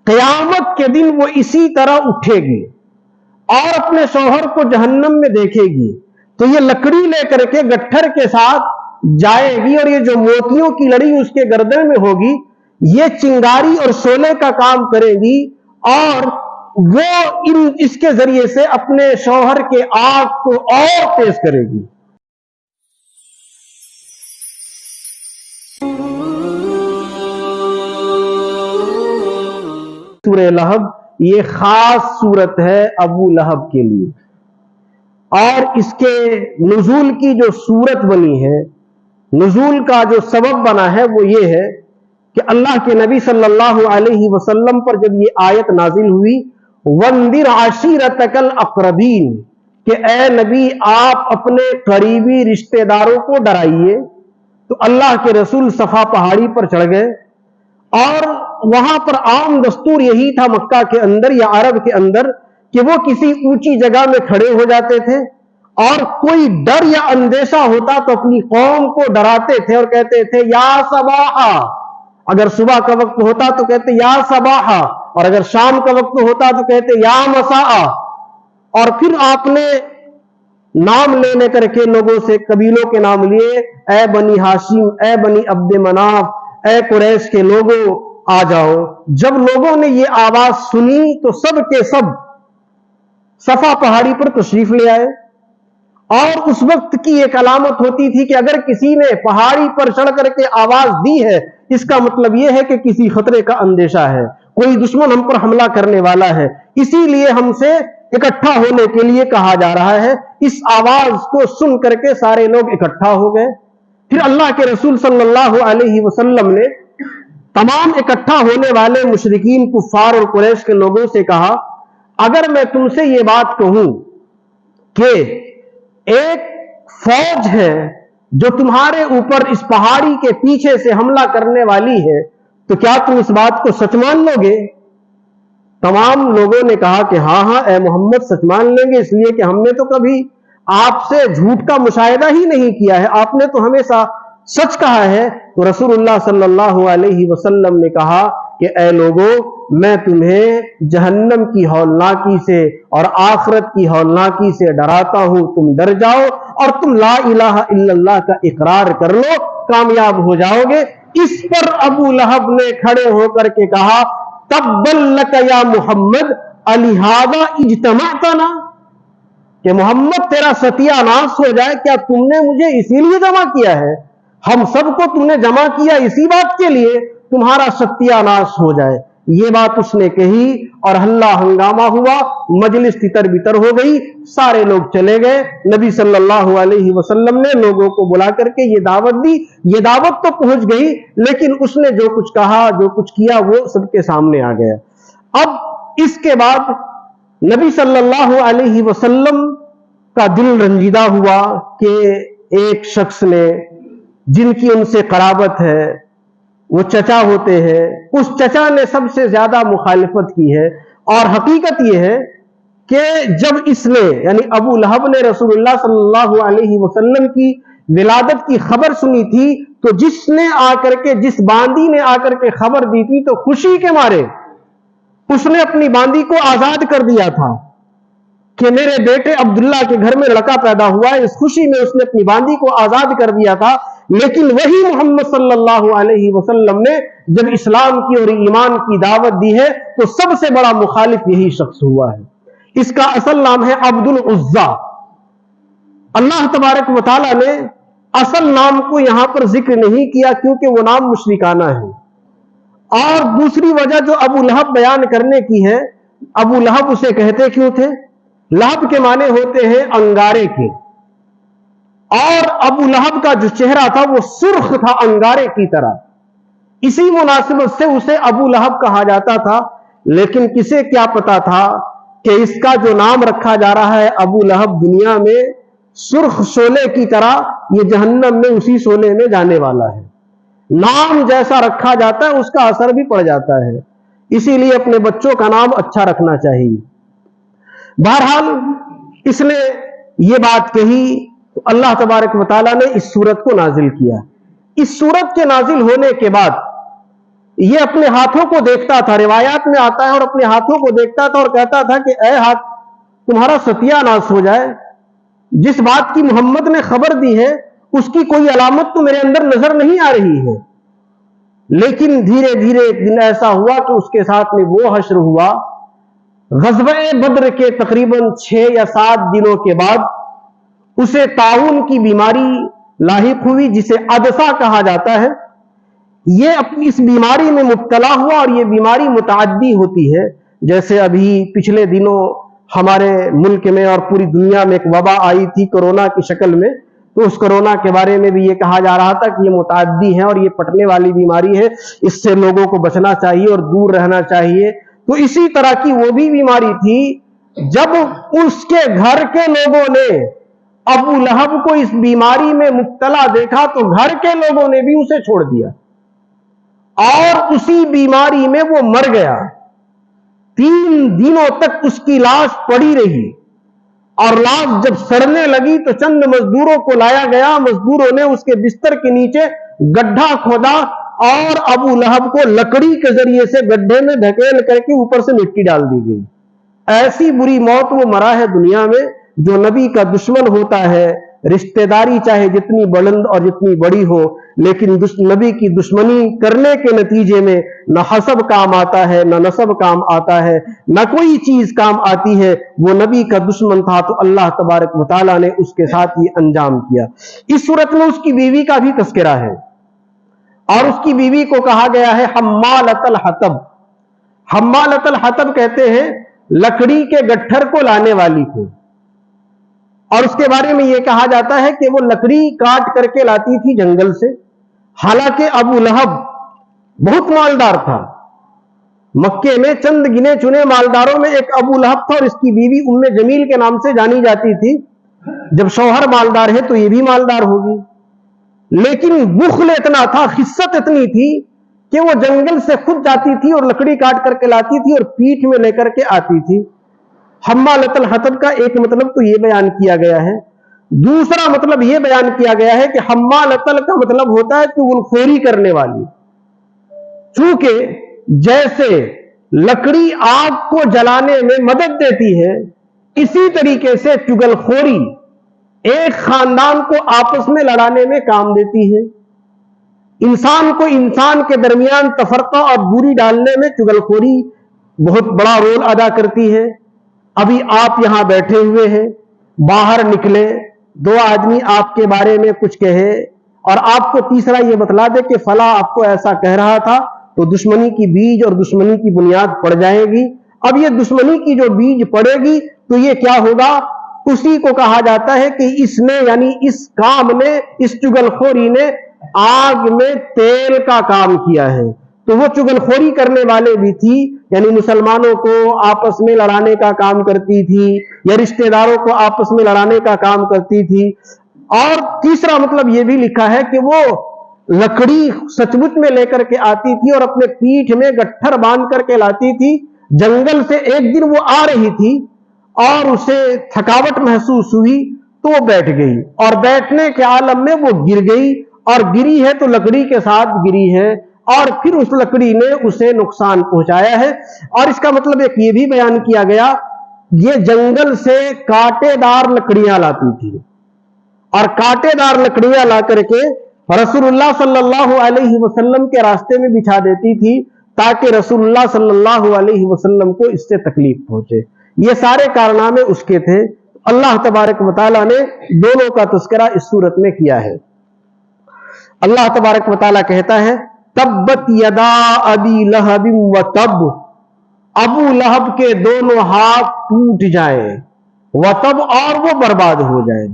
قیامت کے دن وہ اسی طرح اٹھے گی اور اپنے شوہر کو جہنم میں دیکھے گی تو یہ لکڑی لے کر کے گٹھر کے ساتھ جائے گی اور یہ جو موتیوں کی لڑی اس کے گردن میں ہوگی یہ چنگاری اور شعلے کا کام کرے گی اور وہ اس کے ذریعے سے اپنے شوہر کے آگ کو اور تیز کرے گی۔ سورہ لہب یہ خاص صورت ہے ابو لہب کے لیے، اور اس کے نزول کی جو صورت بنی ہے، نزول کا جو سبب بنا ہے وہ یہ ہے کہ اللہ کے نبی صلی اللہ علیہ وسلم پر جب یہ آیت نازل ہوئی وَانذِرْ عَشِيرَتَكَ الْأَقْرَبِينَ کہ اے نبی آپ اپنے قریبی رشتہ داروں کو ڈرائیے، تو اللہ کے رسول صفا پہاڑی پر چڑھ گئے اور وہاں پر عام دستور یہی تھا مکہ کے اندر یا عرب کے اندر کہ وہ کسی اونچی جگہ میں کھڑے ہو جاتے تھے اور کوئی ڈر یا اندیشہ ہوتا تو اپنی قوم کو ڈراتے تھے اور کہتے تھے یا صباحا، اگر صبح کا وقت ہوتا تو کہتے یا صباحا، اور اگر شام کا وقت ہوتا تو کہتے یا مساء، اور پھر آپ نے نام لینے کر کے لوگوں سے قبیلوں کے نام لیے، اے بنی ہاشم، اے بنی عبد مناف، اے قریش کے لوگوں آ جاؤ۔ جب لوگوں نے یہ آواز سنی تو سب کے سب صفا پہاڑی پر تشریف لے آئے، اور اس وقت کی ایک علامت ہوتی تھی کہ اگر کسی نے پہاڑی پر چڑھ کر کے آواز دی ہے اس کا مطلب یہ ہے کہ کسی خطرے کا اندیشہ ہے، کوئی دشمن ہم پر حملہ کرنے والا ہے، اسی لیے ہم سے اکٹھا ہونے کے لیے کہا جا رہا ہے۔ اس آواز کو سن کر کے سارے لوگ اکٹھا ہو گئے۔ پھر اللہ کے رسول صلی اللہ علیہ وسلم نے تمام اکٹھا ہونے والے مشرکین کفار اور قریش کے لوگوں سے کہا اگر میں تم سے یہ بات کہوں کہ ایک فوج ہے جو تمہارے اوپر اس پہاڑی کے پیچھے سے حملہ کرنے والی ہے تو کیا تم اس بات کو سچ مان لو گے؟ تمام لوگوں نے کہا کہ ہاں ہاں اے محمد سچ مان لیں گے، اس لیے کہ ہم نے تو کبھی آپ سے جھوٹ کا مشاہدہ ہی نہیں کیا ہے، آپ نے تو ہمیشہ سچ کہا ہے۔ تو رسول اللہ صلی اللہ علیہ وسلم نے کہا کہ اے لوگوں میں تمہیں جہنم کی ہولناکی سے اور آخرت کی ہولناکی سے ڈراتا ہوں، تم ڈر جاؤ اور تم لا الہ الا اللہ کا اقرار کر لو، کامیاب ہو جاؤ گے۔ اس پر ابو لہب نے کھڑے ہو کر کے کہا تبا لک یا محمد الہذا اجتمعتنا، کہ محمد تیرا ستیہ ناش ہو جائے، کیا تم نے مجھے اسی لیے جمع کیا ہے؟ ہم سب کو تم نے جمع کیا اسی بات کے لیے تمہارا ستیہ ناش ہو جائے۔ یہ بات اس نے کہی اور ہلا ہنگامہ ہوا، مجلس تتر بتر ہو گئی، سارے لوگ چلے گئے۔ نبی صلی اللہ علیہ وسلم نے لوگوں کو بلا کر کے یہ دعوت دی، یہ دعوت تو پہنچ گئی لیکن اس نے جو کچھ کہا جو کچھ کیا وہ سب کے سامنے آ گیا۔ اب اس کے بعد نبی صلی اللہ علیہ وسلم کا دل رنجیدہ ہوا کہ ایک شخص نے جن کی ان سے قرابت ہے، وہ چچا ہوتے ہیں، اس چچا نے سب سے زیادہ مخالفت کی ہے، اور حقیقت یہ ہے کہ جب اس نے یعنی ابو لہب نے رسول اللہ صلی اللہ علیہ وسلم کی ولادت کی خبر سنی تھی تو جس باندی نے آ کر کے خبر دی تھی تو خوشی کے مارے اس نے اپنی باندی کو آزاد کر دیا تھا کہ میرے بیٹے عبداللہ کے گھر میں لڑکا پیدا ہوا ہے، اس خوشی میں اس نے اپنی باندی کو آزاد کر دیا تھا۔ لیکن وہی محمد صلی اللہ علیہ وسلم نے جب اسلام کی اور ایمان کی دعوت دی ہے تو سب سے بڑا مخالف یہی شخص ہوا ہے۔ اس کا اصل نام ہے عبد العزا۔ اللہ تبارک و تعالیٰ نے اصل نام کو یہاں پر ذکر نہیں کیا کیونکہ وہ نام مشرکانہ ہے، اور دوسری وجہ جو ابو لہب بیان کرنے کی ہے، ابو لہب اسے کہتے کیوں تھے؟ لہب کے معنی ہوتے ہیں انگارے کے، اور ابو لہب کا جو چہرہ تھا وہ سرخ تھا انگارے کی طرح، اسی مناسبت سے اسے ابو لہب کہا جاتا تھا۔ لیکن کسے کیا پتا تھا کہ اس کا جو نام رکھا جا رہا ہے ابو لہب دنیا میں سرخ شعلے کی طرح، یہ جہنم میں اسی شعلے میں جانے والا ہے۔ نام جیسا رکھا جاتا ہے اس کا اثر بھی پڑ جاتا ہے، اسی لیے اپنے بچوں کا نام اچھا رکھنا چاہیے۔ بہرحال اس نے یہ بات کہی تو اللہ تبارک و تعالیٰ نے اس سورت کو نازل کیا۔ اس سورت کے نازل ہونے کے بعد یہ اپنے ہاتھوں کو دیکھتا تھا، روایات میں آتا ہے، اور اپنے ہاتھوں کو دیکھتا تھا اور کہتا تھا کہ اے ہاتھ تمہارا ستیہ ناش ہو جائے، جس بات کی محمد نے خبر دی ہے اس کی کوئی علامت تو میرے اندر نظر نہیں آ رہی ہے۔ لیکن دھیرے دھیرے ایک دن ایسا ہوا کہ اس کے ساتھ میں وہ حشر ہوا، غزوہ بدر کے تقریباً 6 یا 7 دنوں کے بعد اسے طاعون کی بیماری لاحق ہوئی، جسے عدسہ کہا جاتا ہے۔ یہ اپنی اس بیماری میں مبتلا ہوا، اور یہ بیماری متعدی ہوتی ہے، جیسے ابھی پچھلے دنوں ہمارے ملک میں اور پوری دنیا میں ایک وبا آئی تھی کورونا کی شکل میں، تو اس کورونا کے بارے میں بھی یہ کہا جا رہا تھا کہ یہ متعدی ہے اور یہ پٹنے والی بیماری ہے، اس سے لوگوں کو بچنا چاہیے اور دور رہنا چاہیے۔ تو اسی طرح کی وہ بھی بیماری تھی۔ جب اس کے گھر کے لوگوں نے ابو لہب کو اس بیماری میں مبتلا دیکھا تو گھر کے لوگوں نے بھی اسے چھوڑ دیا اور اسی بیماری میں وہ مر گیا۔ 3 دنوں تک اس کی لاش پڑی رہی، اور لاش جب سڑنے لگی تو چند مزدوروں کو لایا گیا، مزدوروں نے اس کے بستر کے نیچے گڈھا کھودا اور ابو لہب کو لکڑی کے ذریعے سے گڈھے میں دھکیل کر کے اوپر سے مٹی ڈال دی گئی۔ ایسی بری موت وہ مرا ہے دنیا میں۔ جو نبی کا دشمن ہوتا ہے، رشتہ داری چاہے جتنی بلند اور جتنی بڑی ہو، لیکن نبی کی دشمنی کرنے کے نتیجے میں نہ حسب کام آتا ہے، نہ نسب کام آتا ہے، نہ کوئی چیز کام آتی ہے۔ وہ نبی کا دشمن تھا تو اللہ تبارک و تعالیٰ نے اس کے ساتھ یہ انجام کیا۔ اس صورت میں اس کی بیوی کا بھی تذکرہ ہے، اور اس کی بیوی کو کہا گیا ہے حمالۃ الحطب۔ حمالۃ الحطب کہتے ہیں لکڑی کے گٹھر کو لانے والی کو، اور اس کے بارے میں یہ کہا جاتا ہے کہ وہ لکڑی کاٹ کر کے لاتی تھی جنگل سے۔ حالانکہ ابو لہب بہت مالدار تھا، مکے میں چند گنے چنے مالداروں میں ایک ابو لہب تھا، اور اس کی بیوی ام جمیل کے نام سے جانی جاتی تھی۔ جب شوہر مالدار ہے تو یہ بھی مالدار ہوگی، لیکن بخل اتنا تھا، خست اتنی تھی کہ وہ جنگل سے خود جاتی تھی اور لکڑی کاٹ کر کے لاتی تھی اور پیٹھ میں لے کر کے آتی تھی۔ حمالۃ الحطب کا ایک مطلب تو یہ بیان کیا گیا ہے۔ دوسرا مطلب یہ بیان کیا گیا ہے کہ حمالۃ کا مطلب ہوتا ہے چغل خوری کرنے والی۔ چونکہ جیسے لکڑی آگ کو جلانے میں مدد دیتی ہے، اسی طریقے سے چغل خوری ایک خاندان کو آپس میں لڑانے میں کام دیتی ہے۔ انسان کو انسان کے درمیان تفرقہ اور دوری ڈالنے میں چغل خوری بہت بڑا رول ادا کرتی ہے۔ ابھی آپ یہاں بیٹھے ہوئے ہیں، باہر نکلے، 2 آدمی آپ کے بارے میں کچھ کہے اور آپ کو تیسرا یہ بتلا دے کہ فلاں آپ کو ایسا کہہ رہا تھا، تو دشمنی کی بیج اور دشمنی کی بنیاد پڑ جائے گی۔ اب یہ دشمنی کی جو بیج پڑے گی تو یہ کیا ہوگا؟ اسی کو کہا جاتا ہے کہ اس نے، یعنی اس کام نے، اس چغل خوری نے آگ میں تیل کا کام کیا ہے۔ تو وہ چغل خوری کرنے والے بھی تھی، یعنی مسلمانوں کو آپس میں لڑانے کا کام کرتی تھی یا رشتہ داروں کو آپس میں لڑانے کا کام کرتی تھی۔ اور تیسرا مطلب یہ بھی لکھا ہے کہ وہ لکڑی سچ مچ میں لے کر کے آتی تھی اور اپنے پیٹھ میں گٹھر باندھ کر کے لاتی تھی۔ جنگل سے ایک دن وہ آ رہی تھی اور اسے تھکاوٹ محسوس ہوئی تو وہ بیٹھ گئی، اور بیٹھنے کے عالم میں وہ گر گئی، اور گری ہے تو لکڑی کے ساتھ گری ہے، اور پھر اس لکڑی نے اسے نقصان پہنچایا ہے۔ اور اس کا مطلب ایک یہ بھی بیان کیا گیا، یہ جنگل سے کانٹے دار لکڑیاں لاتی تھی، اور کانٹے دار لکڑیاں لا کر کے رسول اللہ صلی اللہ علیہ وسلم کے راستے میں بچھا دیتی تھی تاکہ رسول اللہ صلی اللہ علیہ وسلم کو اس سے تکلیف پہنچے۔ یہ سارے کارنامے اس کے تھے۔ اللہ تبارک و تعالیٰ نے دونوں کا تذکرہ اس صورت میں کیا ہے۔ اللہ تبارک و تعالیٰ کہتا ہے تبت یدا ابی لہب و تب، ابو لہب کے دونوں ہاتھ ٹوٹ جائیں، و تب، اور وہ برباد ہو جائیں،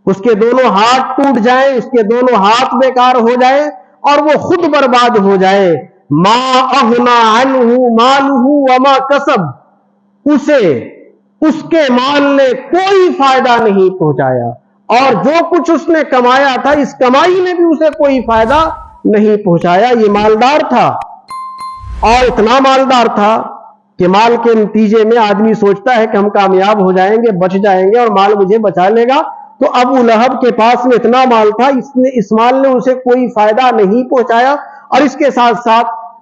اس کے دونوں ہاتھ ٹوٹ جائیں، اس کے دونوں ہاتھ بیکار ہو جائیں اور وہ خود برباد ہو جائے۔ ما اغنا عنہ مالہ وما کسب، اسے اس کے مال نے کوئی فائدہ نہیں پہنچایا، اور جو کچھ اس نے کمایا تھا اس کمائی نے بھی اسے کوئی فائدہ نہیں پہنچایا۔ یہ مالدار تھا، اور اتنا مالدار تھا کہ مال کے نتیجے میں آدمی سوچتا ہے کہ ہم کامیاب ہو جائیں گے، بچ جائیں گے اور مال مجھے بچا لے گا۔ تو ابو لہب کے پاس میں اتنا مال تھا، اس مال نے اسے کوئی فائدہ نہیں پہنچایا، اور اس کے ساتھ ساتھ